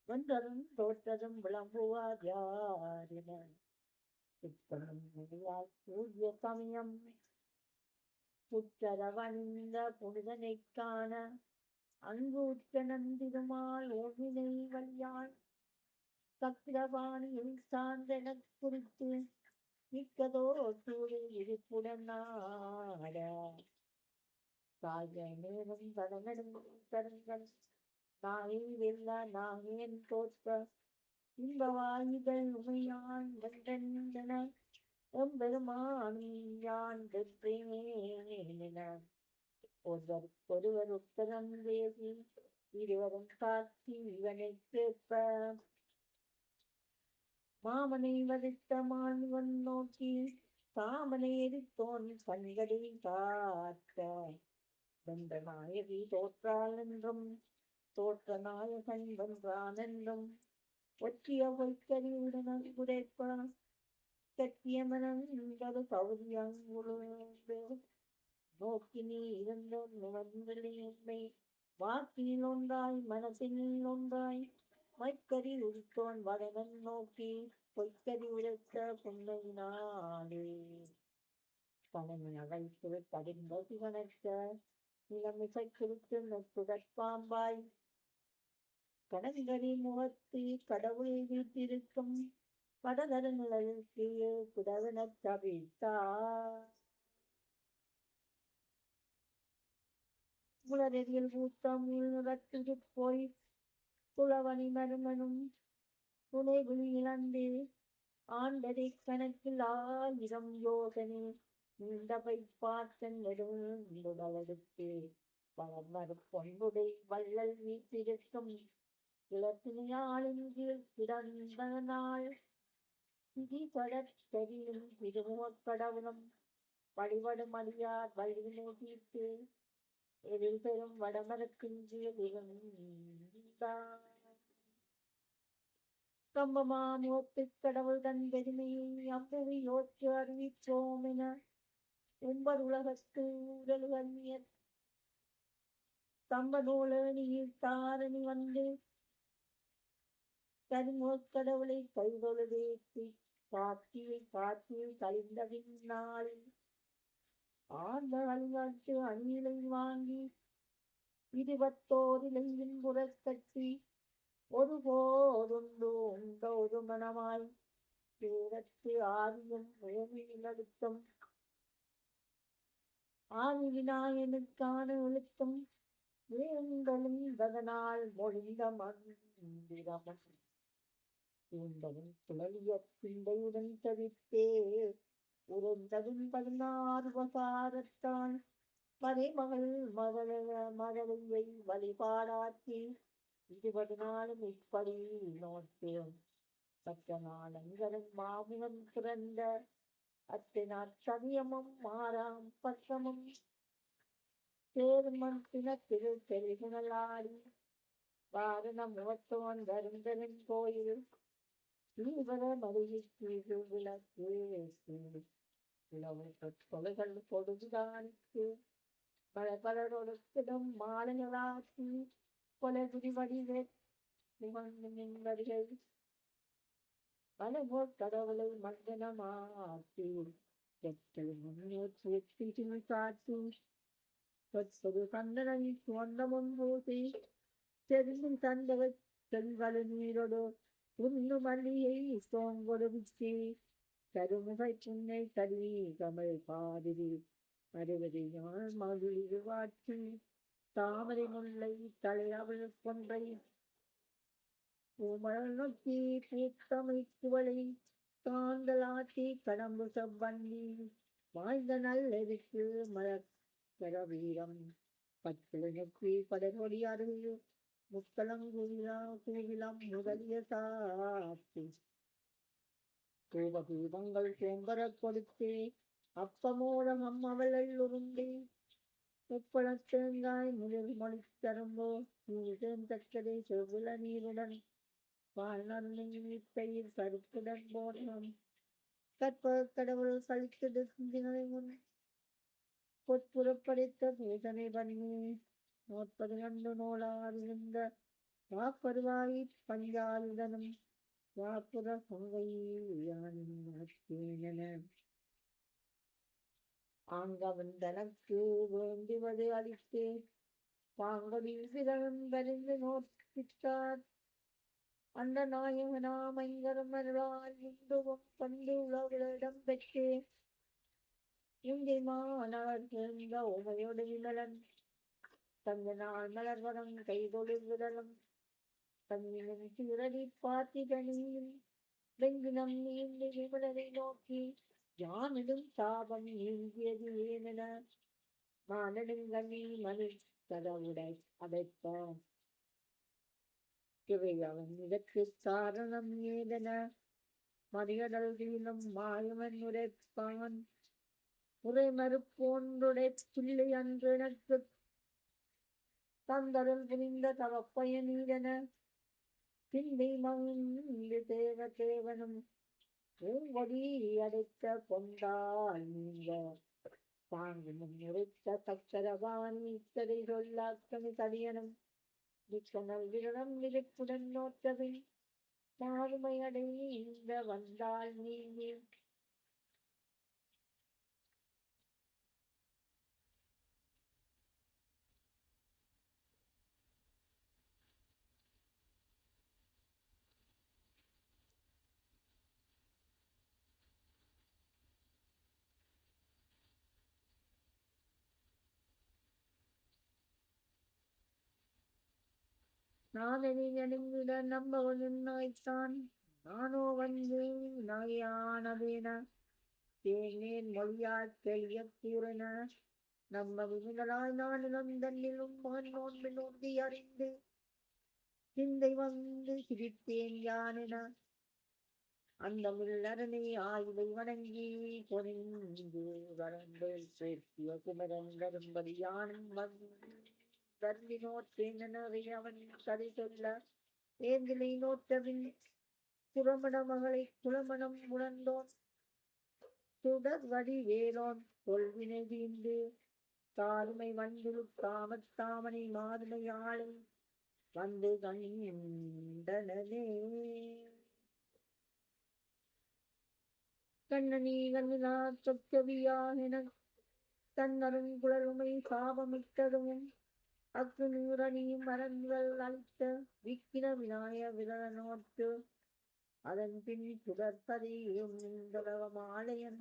வென்றதும் தோற்றதும் விளம்புவார் யாரின சூரிய சமயம் புற்றரவணிந்த புனிதனை காண அங்கு உற்ற நந்திருமால் ஓவினை வழியாள் சக்கிரபாணியில் சார்ந்தெனக் குறித்து மிக்கதோ சூடு இருப்புடன் நாட தாய நேரம் கடனடும் கருங்கள் நாகை வெல்ல நாகேன் தோற்ற இன்பவாயுகள் உமையான் வென்றென்றன எம்பெருமானும் யான் வெற்றேனென ஒருவர் உத்தரம் பேசி இருவரும் காட்சி இவனை கேட்ப மாமனை வதித்த மாணவன் நோக்கி தாமனை எரித்தோன் கண்களில் காத்த வென்ற நாயகி தோற்றாள் என்றும் தோற்ற நாயகன் வென்றான் என்றும் ஒற்றிய பொய்க்கறியுடன் குறைப்ப கட்டியமனது சௌரியங்குழு நோக்கி நீ இருந்தோன் உண்மை வாக்கினில் ஒன்றாய் மனசில் ஒன்றாய் மைக்கறி உரித்தோன் வடவன் நோக்கி பொய்க்கறி உரைத்த புன்னையினாலே தனமை அழைத்து தடிந்த சிவனற்ற நிலமிசை குறித்து நெற்றுடற்பாம்பாய் கடங்கரி முகத்து கடவுளை வீட்டிருக்கும் படதர நிலையில் கீழே குடவனச் சபித்தார் முளரெறியில் கூட்டம் உள்நுறத்து போய் குளவணி மருமனும் துணைகுழி இழந்து ஆண்டதை கணக்கில் 1000 யோசனை நீண்டவை பார்த்தன் நெடுந்தெடுத்து வளர்மறு பொன்புடை வள்ளல் வீட்டிருக்கும் இளத்தினையாளின் கீழ் கிடந்தனால் திதிபடத் தெரியும் திருமுகக் கடவுளும் வழிபடும் அடியார் வழிவினை தீர்த்து எதில் பெரும் வடமரத்தின் கீழ் இருந்தார் கம்பமாமுகத்துக் கடவுள் தன் பெருமையை அம்புவி யோற்று அறிவிப்போம் என உம்பர் உலகத்து உடல்வன்னியர் தம்பநூலணியில் தாரணி வந்து கருமுகக்கடவுளை கைதொழுதேற்றி காட்டியை கழிந்தவின் நாளில் ஆழ்ந்த அழிவாட்டு அணியிலை வாங்கி 21 இலையின் புறக்கட்டி ஒருபோதுண்டு உண்ட ஒரு மனமாய் பேரத்து ஆதியும் முயமினடுத்தும் ஆதி விநாயனுக்கான எழுத்தும் வேந்தலும் அதனால் மொழிந்த மந்திரமும் தூண்டலும் சுழலிய சிந்தையுடன் தவித்தே உறைந்ததும் 16 வசாரத்தான் மறைமகள் மகளையை வழிபாடாற்றி 20 நாளும் இப்படி நோக்கியும் சற்ற நாளங்கரும் மாமுகம் திறந்த அத்தினாற் சதியமும் மாறாம் பக்கமும் சேர்மன் பிணத்திரு பெருகுணலாடி வாரணம் முகத்தோன் வருந்தரின் கோயில் தீவர மருவிக்கு விளக்கு தொலைகள் கொடுதானிக்கு பலரொடுக்கிடும் மாலைகளாக்கி கொலைகுடி வடிவே நிகழ்கள் மலைபோல் கடவுளை மண்டனமாக்கி காட்டி சொற்பது கண்டனை சுவந்தமும் பூசி தெரிந்து தந்தவர் செல்வலு நீரோடு உண்ணு மல்லியை சோங்கொடுவிச்சி கருமுகை புன்னை கரி கமல் பாதிரி மறுவதையால் மகிழ்வு வாட்சி தாமரை முல்லை தலையவள் கொன்றை பூமழல் நோக்கி பூத்தமை குவளை காந்தலாட்டி கடம்பு செவ்வந்தி வாழ்ந்த நல்லெருக்கு மலக்கர வீரம் பத்திலை நோக்கி படகொடி அருகு முத்தளங்குவிலம் முதலிய சாத்தி தூபதீபங்கள் சோம்பர கொடுத்தே அப்பமோதகம் அவளல் உருண்டே முப்பழத்தேங்காய் முதிர் மொழித்தரும்போ தக்கதை செவ்வில நீருடன் வாழ்நீர் கருப்புடன் போனோம் கற்ப கடவுள் கழித்தது சிந்தினை முன் பொற்புறப்படைத்த பூசனை பண்ணி 40 நூலாறிந்த வாப்பருவாய் பஞ்சாயுதனும் வாப்புற பொங்கையான ஆங்கவன் தனக்கு வேண்டுவது அளித்தே பாங்கடில் சிறன் வரிந்து நோக்கித்தார் அந்த நாயகனாமைங்கரும் அருளால் இந்துவும் கொண்டு உலகிடம் பெற்றே இங்கே மாணவர் சேர்ந்த உமையோடு விமலன் தந்த நாள் மலர்வனம் கைதொழு விரலும் தன்னின் சீரடி பார்த்தி தனியில் வெங்கினம் நீந்தி விமலனை நோக்கி யானிடும் சாபம் நீங்கியது ஏனென மானடுங்கண்ணி மனு கடவுடை அடைத்தான் அவன் இதற்கு காரணம் ஏதென மறியடல் தீனம் மாயவன் உரைப்பான் உரை மறுப்போன்றுடை பிள்ளை அன்று எனக்கு தந்தருள் புரிந்த தவப்பயனீரென பிந்தை மகிழ்ந்து தேவனும் பூங்கொடி அடைத்த கொண்டால் நீங்க தாங்கும் உரைத்த சக்கரவாணி இத்தரை சொல்லாக்கணி தடியனும் விக்கனல் விரடம் விழிப்புடன் நோற்றபின் மாறுமை அடைந்த வந்தால் நீங்கி நாதனிட நம்பவனாய்த்தான் நானோ வந்தேன் நகையானதேன தேனேன் மொழியால் தெளிய கூறன நம்ம விமிகளாய் நானிலும் தன்னிலும் மகன் நோன்பு நோக்கி அறிந்து சிந்தை வந்து சிரித்தேன் யானென அந்த முள்ளரணை ஆயுதை வணங்கி பொறிந்து வரம்பு சேர்த்திய குமரன் வரும்படி யானும் வந்து தர்மி நோற்றேனவை அவன் கதை சொல்ல ஏந்திலை நோற்றவின் குளமண மகளை குளமணம் உணர்ந்தோன் சுடர்வடி வேலோன் சொல்வினை வீண்டு காருமை வண்டில் தாமத்தாமனை மாதுமையாளை வந்து கண்டனே கண்ணனி கண்ணிலா சொற்கவியாகின தன்னரும் குழலுமை சாபமிட்டதும் அக்கு நீரணியும் மரங்கள் அளித்த விக்கிர விநாய விரலனோற்று அதன் பின் சுடற்பதியும் மாலையன்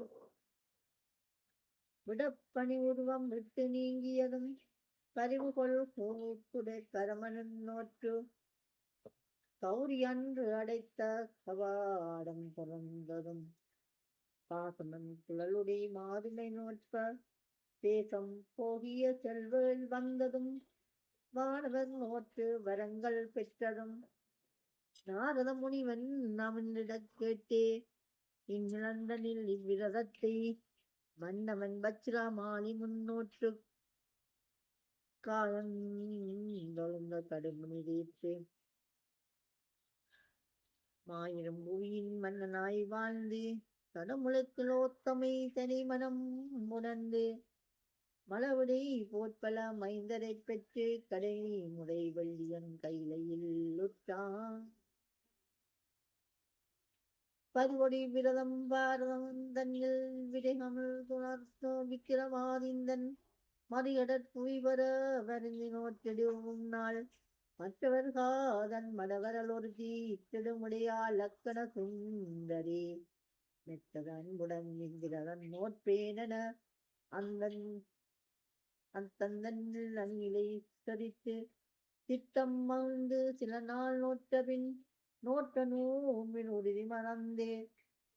விடப்பணி உருவம் விட்டு நீங்கியதும் பரிவுகொள் கூத்துடை கரமனன் நோற்று கௌரி அன்று அடைத்த கவாடம் பிறந்ததும் பாசமன் குழலுடைய மாதுமை நோற்ப தேசம் போகிய செல்வல் வந்ததும் வானவர் நோற்று வரங்கள் பெற்றதும் நாரத முனிவன் அவனிடக் கேட்டே இந்நிலந்தனில் இவ்விரதத்தை மன்னவன் வச்சிராமாலி முன்னோற்று காலந்தொழுந்த கடுமுனி தீர்த்து மாயிரம் புவியின் மன்னனாய் வாழ்ந்து கடமுழுக்கிலோத்தமை தனி மனம் உணர்ந்து மலவுடை போற்பல மைந்தரை பெற்று கடை முறை வெள்ளியன் கைலையில் உற்றான் பருவொடி விரதம் பாரதம் தன்னில் விடைகமல் துணர்த்தோ விக்கிரமாதிந்தன் மறியடற் புவிவர வருந்தி நோற்றிடும் நாள் மற்றவர் காதன் மடவரல் ஒரு தீட்டிடுமுடையா லக்கண சுந்தரி மெத்தத அன்புடன் இந்திரன் நோற்பேனென அந்தன் அத்தந்தனில் அந்நிலை சரித்து திட்டம் மகிழ்ந்து சில நாள் நோற்றபின் நோட்ட நோம்பின் உறுதி மறந்தே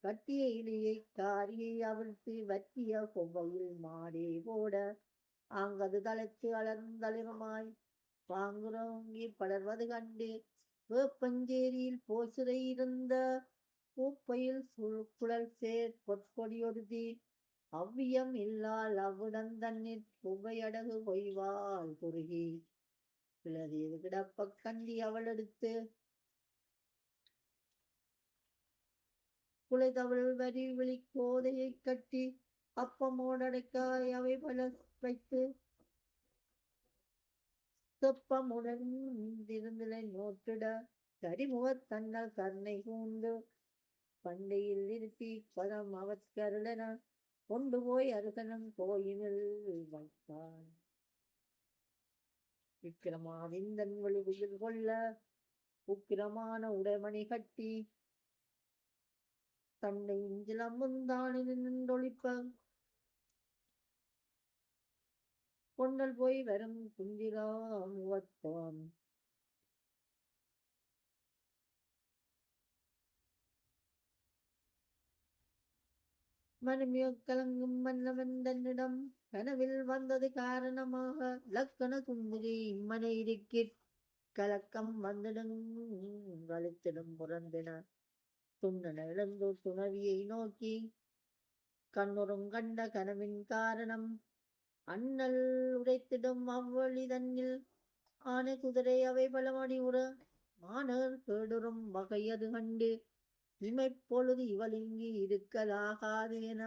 கட்டிய இலையை காரியை அவிழ்த்து வற்றிய கொவ்வையில் மாடே போட ஆங்கது தலைத்து அலர்ந்தளிரமாய் பாங்குறங்கி படர்வது கண்டு வேப்பஞ்சேரியில் போசிறை இருந்த பூப்பையில் குழல் சேர் பொற்கொடியொருதி அவ்வியம் இல்லால் அவ்வுடன் தன்னிற் புகையடகு கொய்வால் குறுகி கிளறியது கிடப்ப கண்டி அவள் எடுத்து குலைதவள் வரி விழி கோதையை கட்டி அப்பமோடடைக்காய் அவை பல வைத்து தெப்பமுடன் திருந்தலை நோற்றிட கரிமுகத் தன்னல் கருணை கூண்டு பண்டையில் நிறுத்தி பதம் அவற்கருளென கொண்டு போய் அரசனம் கோயிலில் வைத்தான் விக்கிரமாவிந்தன் விழுவில் கொள்ள உக்கிரமான உடைமணி கட்டி தன்னை இஞ்சிலம்புந்தானில் நின்றொழிப்ப கொண்டல் போய் வரும் குந்திரா முகத்தான் மனமியோ கலங்கும் மன்னவன் தன்னிடம் கனவில் வந்தது காரணமாக லக்கண சுந்தரி இம்மனை இருக்கிற் கலக்கம் வந்திடும் வலித்திடும் புறந்தின துண்ணன இழந்தோர் துணவியை நோக்கி கண்ணுறும் கண்ட கனவின் காரணம் அண்ணல் உடைத்திடும் அவ்வழி தன்னில் ஆனை குதிரை அவை பலமடி உற மாணவர் கேடுறும் வகையது கண்டு இமைப்பொழுது இவளிங்கி இருக்கலாகாது என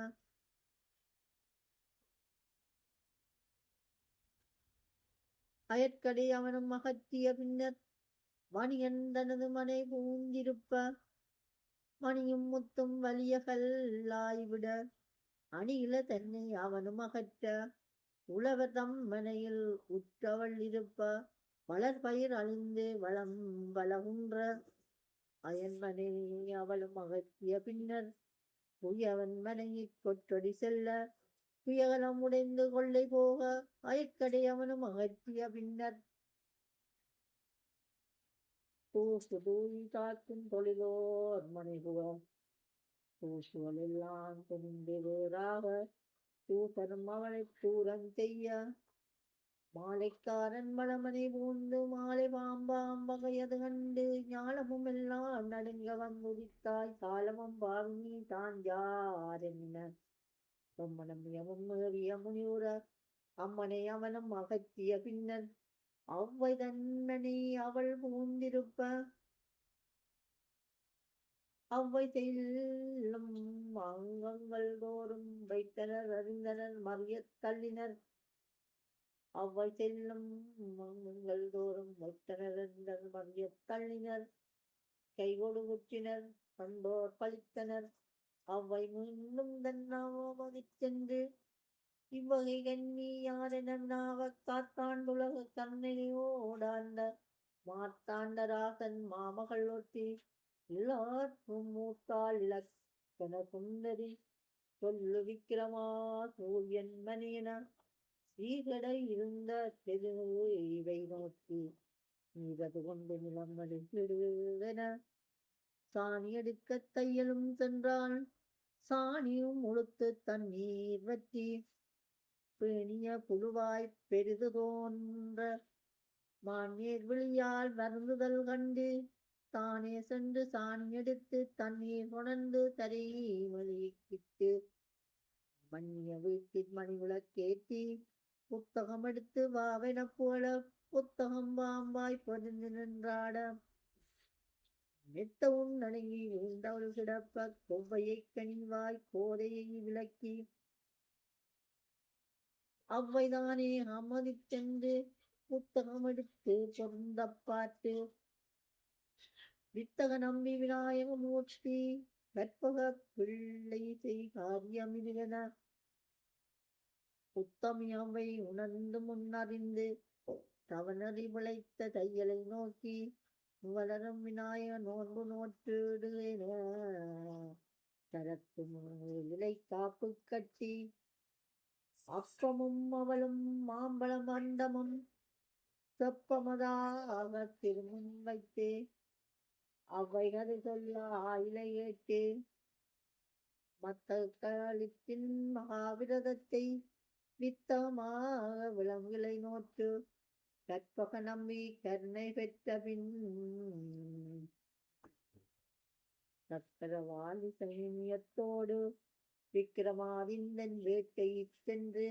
அயற்கடை அவனும் அகற்றிய பின்னர் மணியன் தனது மனை பூந்திருப்ப மணியும் முத்தும் வலிய கல்லாய்விட அணியில தன்னை அவனும் அகற்ற உழவர் தம் மனையில் உற்றவள் இருப்ப வளர் பயிர் அழிந்து வளம் வளகுன்ற அயன்மனை அவளும் அகற்றிய பின்னர் புயவன் மனையை கொற்றொடி செல்ல புயகலம் உடைந்து கொள்ளை போக அயற்கடை அவனும் அகற்றிய பின்னர் தூசு தூவி காக்கும் தொழிலோர் மனை புக தூசுகள் எல்லாம் துணிந்து வேறாக தூசரும் அவளை தூரம் செய்ய மாலைக்காரன் மணமனை பூந்து மாலை பாம்பாம் வகையது கண்டு ஞாலமும் எல்லாம் நடுங்க வந்துதித்தாய் காலமும் பாவினி தான் யார் என்ன பொம்மனம் யமும் ஏறிய முனிவுற அம்மனை அவனும் அகற்றிய பின்னர் அவ்வை தன்மனை அவள் பூந்திருப்ப அவ்வை செல்லும் அங்கங்கள் தோறும் வைத்தனர் அறிந்தனர் மறியத் தள்ளினர். அவ்வை செல்லும் அங்கங்கள் தோறும் வைத்தனர் அறிந்தனர் மறியத் தள்ளினர். கைகொடு குற்றினர் கண்டோர் பழித்தனர். அவ்வை மீண்டும் தன்னாமதிச் சென்று இவ்வகை கண்ணி யாரென வினாவக் காத்தாண்டுலக கண்ணையோடாண்ட மார்த்தாண்டராசன் மாமகள் ஒட்டி எல்லார்க்கும் மூத்தாள் இலக்கண சுந்தரி சொல்லு விக்கிரமா சூரியன் மணியன சீர்கடை இருந்த தெரு இவை நோக்கி நீரது கொண்டு நிலமடிவிடுவென சாணி எடுக்க தையலும் சென்றான். சாணியும் உளுத்து தண்ணீர் வற்றி பேணிய புழுவாய்ப் பெரிது தோன்ற மாநீர் விழியால் வருந்துதல் கண்டு தானே சென்று சாணி எடுத்து தண்ணீர் கொணர்ந்து தரை வழிக்கிட்டு மண்ணிய வீட்டில் மணிவிளக்கேற்றி புத்தகம் எடுத்து வாவென புகழ புத்தகம் பாம்பாய் பொருந்து நின்றாட மெத்தவும் நடுங்கி வீழ்ந்தவள் கிடப்ப கொவ்வையை கனிவாய் கோதையை விளக்கி அவ்வைதானே அமதிச் சென்று புத்தகம் எடுத்து பொருந்த பார்த்து வித்தக நம்பி விநாயகமூர்த்தி கற்பக பிள்ளை செய் காரியமிருகன உத்தமி அவை உணர்ந்து முன்னறிந்து தவனறி விளைத்த தையலை நோக்கி வளரும் விநாயக நோன்பு நோற்றிடுகிற தரத்து இலை காப்பு கட்டி அப்பமும் அவளும் மாம்பழம் அண்டமும் செப்பமதாக திருமுன் வைத்தே அவைகள் சொல்ல ஆயிலை ஏற்று மத்தளித்தின் மகாவிரதத்தை வித்தமாக விளங்குகளை நோற்று கற்பக நம்பி கருணை பெற்ற பின் சக்கரவாளி சைனியத்தோடு விக்கிரமாதிந்தன் வேட்டை சென்று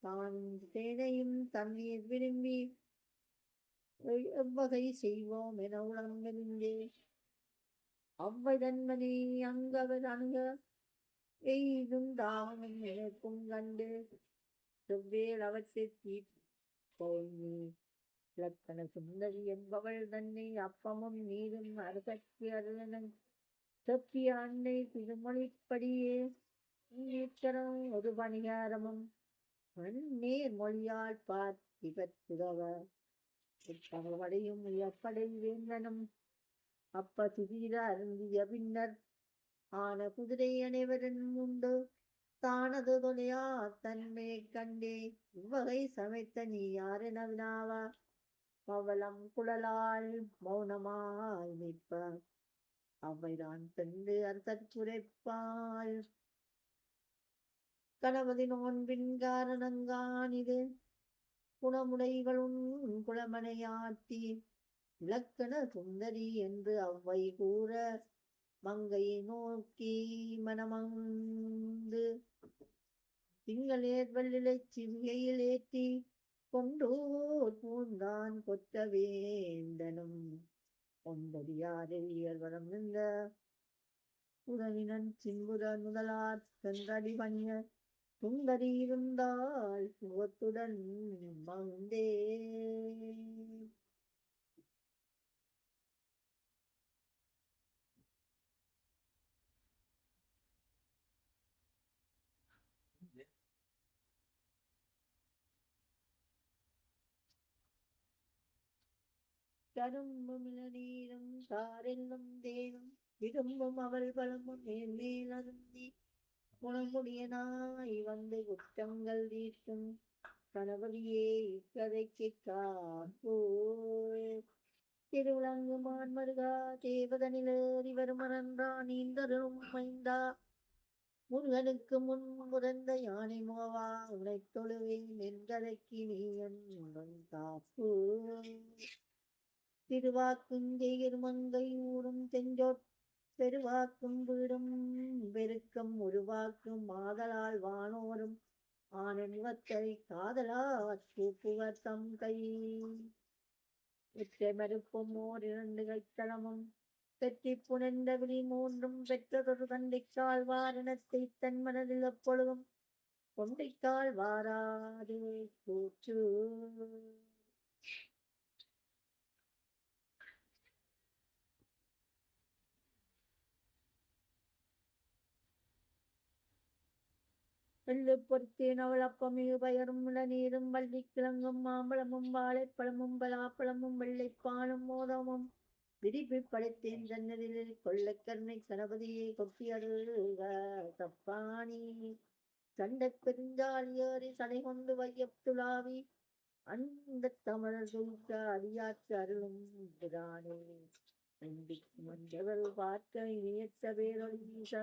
தான் சேனையும் தண்ணீர் விரும்பி எவ்வகை செய்வோம் என உளங்கெழுந்து அவ்வை தன்மனை அங்கவர் அணுக எய்தும் தாகமும் எனக்கும் கண்டு செவ்வேல் அவற்றை தீர்த்தோய்மி இலக்கண சுந்தரி என்பவள் தன்னை அப்பமும் நீரும் அரசற்கு அருளனன் செப்பிய அன்னை திருமொழிப்படியே நீத்தரம் ஒரு பணிகாரமும் நேர் மொழியால் பார்த்தி பெற்றுதவர் புத்தகவடையும் உயப்படை வேந்தனும் அப்ப சுதீர அருந்திய பின்னர் ஆன குதிரை அனைவரும் உண்டு தானது தொலையா தன்மை கண்டே இவ்வகை சமைத்த நீ யாரென வினாவா பவளம் குழலால் மௌனமாய் நிற்ப அவைதான் சென்று அரசற்குரைப்பாள் கணவதி நோன்பின் காரணங்கான் இது குணமுடைகளும் குளமனையாட்டி இலக்கண சுந்தரி என்று அவ்வை கூற மங்கையை நோக்கி மனமந்து திங்களேர் வல்லிலை சிவிகையில் ஏற்றி கொண்டு பூந்தான் கொற்ற வேந்தனும் ஒன்படியாரில் வரம் நின்ற உறவினன் சின்புற முதலார் சென்றடி பணிய சுந்தரி இருந்தால் சுகத்துடன் மந்தே கரும்பும் இளநீரும் காரெல்லும் தேனும் விரும்பும் அவள் பலமும் மேல் அருந்தி குணமுடியனாய் வந்து குற்றங்கள் தீர்க்கும் கணவரியே இக்கதைக்கு காப்போ திருவிளங்குமான் மருகா தேவதனிலேறி வருமரன்றான் நீந்தரும் மைந்தா முருகனுக்கு முன் முறந்த யானை முகவா உனை தொழுவேன் என்கதைக்கு நீ என் காப்பு திருவாக்கும் ஜெயர்மங்கை ஊரும் செஞ்சோட் பெருவாக்கும் வீடும் பெருக்கம் உருவாக்கும் மாதலால் வானோரும் ஆனன்வத்தை காதலா தூக்குவர் தம் கை உற்றை மறுப்பும் ஓர் இரண்டு கைத்தளமும் பெற்றி புனைந்த விழி மூன்றும் பெற்றதொரு தந்தைக்கால் வாரணத்தை தன் மனதில் எப்பொழுதும் கொண்டைக்கால் வாராதே கூற்று. வெள்ளு பொறுத்தேன் அவள் அப்பமிகு பயரும் நீரும் வள்ளி கிழங்கும் மாம்பழமும் வாழைப்பழமும் பலாப்பழமும் வெள்ளைப்பாலும் மோதமும் விரிப்பி படைத்தேன் ஜன்னலில் கொள்ளை கருணை கணபதியை கொப்பியருக தப்பானி சண்டை பெருஞ்சாலியரை சடை கொண்டு வையத்துலாவி அந்த தமிழர் சொல்க அடியாற்று அருளும் பிரானே மஞ்சள் பார்க்க இணையற்ற பேரொழி வீச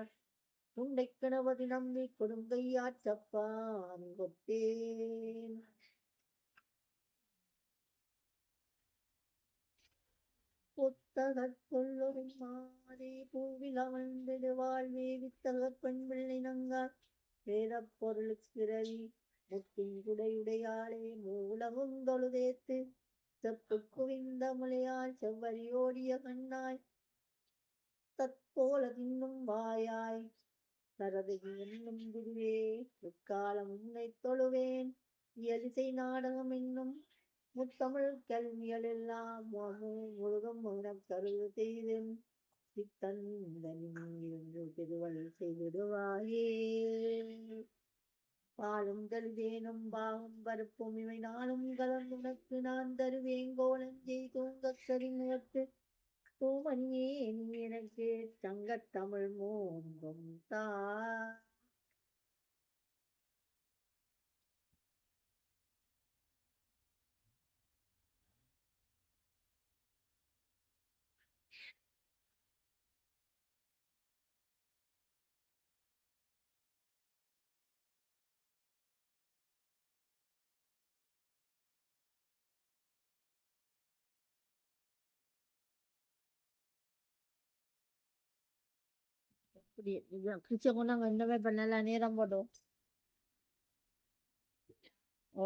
உண்டை கணவதி நம்பி கொடுங்கையாற்றப்பான் கொத்தேன். புத்தகற்கொள்ளொரு மாதே பூவில் அமர்ந்திடு வாழ்வே வித்தகப் பெண் பிள்ளை நங்கார் வேதப் பொருளுக்கிறவி முத்தின் குடையுடையாளே மூலமும் தொழுதேத்து செப்பு குவிந்த முலையால் செவ்வரியோடிய கண்ணாய் தற்போல தின்னும் வாயாய் சரதகி என்னும் குருவே எக்காலம் உன்னை தொழுவேன். இயலிசை நாடகம் என்னும் முத்தமிழ் கல்வியல் எல்லாம் முழுதும் கருது செய்தேன் சித்தந்தனிருந்து திருவள் செய்திடுவாயே. பாலும் தருவேனும் பாகம் பருப்பும் இவை நாளும் கலந்து உனக்கு நான் தருவேன் கோலஞ்சை தூங்கக் கரிமுகத்து தூமணியே நீ எனக்கு தங்கத் தமிழ் மூன்றும் தா. கிறிஸ்டிய கொண்டாங்க இந்த மாதிரி பண்ணல நேரம் போட்டோம். ஓ